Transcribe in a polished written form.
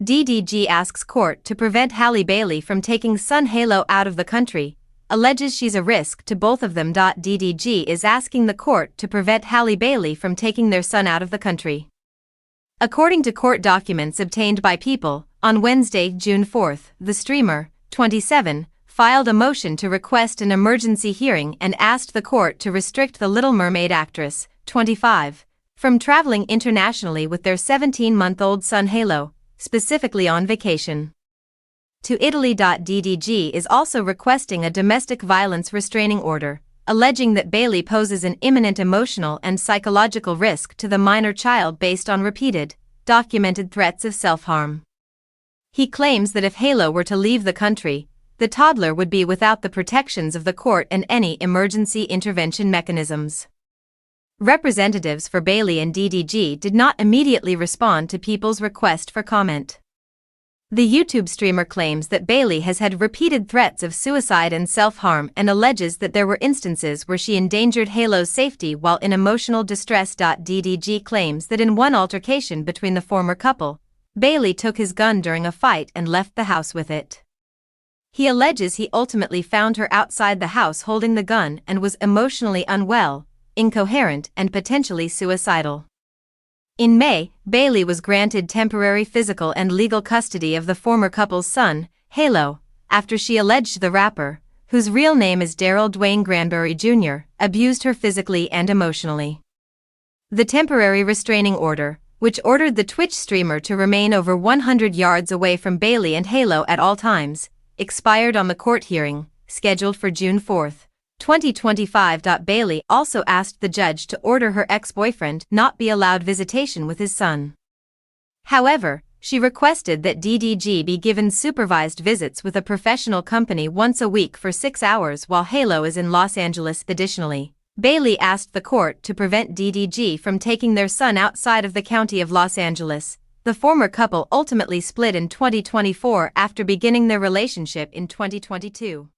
DDG asks court to prevent Halle Bailey from taking son Halo out of the country, alleges she's a risk to both of them. DDG is asking the court to prevent Halle Bailey from taking their son out of the country. According to court documents obtained by People, on Wednesday, June 4, the streamer, 27, filed a motion to request an emergency hearing and asked the court to restrict the Little Mermaid actress, 25, from traveling internationally with their 17-month-old son Halo, specifically on vacation. To Italy. DDG is also requesting a domestic violence restraining order, alleging that Bailey poses an imminent emotional and psychological risk to the minor child based on repeated, documented threats of self-harm. He claims that if Halo were to leave the country, the toddler would be without the protections of the court and any emergency intervention mechanisms. Representatives for Bailey and DDG did not immediately respond to People's request for comment. The YouTube streamer claims that Bailey has had repeated threats of suicide and self-harm and alleges that there were instances where she endangered Halo's safety while in emotional distress. DDG claims that in one altercation between the former couple, Bailey took his gun during a fight and left the house with it. He alleges he ultimately found her outside the house holding the gun and was emotionally unwell, incoherent, and potentially suicidal. In May, Bailey was granted temporary physical and legal custody of the former couple's son, Halo, after she alleged the rapper, whose real name is Daryl Dwayne Granberry Jr., abused her physically and emotionally. The temporary restraining order, which ordered the Twitch streamer to remain over 100 yards away from Bailey and Halo at all times, expired on the court hearing, scheduled for June 4, 2025. Bailey also asked the judge to order her ex-boyfriend not be allowed visitation with his son. However, she requested that DDG be given supervised visits with a professional company once a week for 6 hours while Halo is in Los Angeles. Additionally, Bailey asked the court to prevent DDG from taking their son outside of the county of Los Angeles. The former couple ultimately split in 2024 after beginning their relationship in 2022.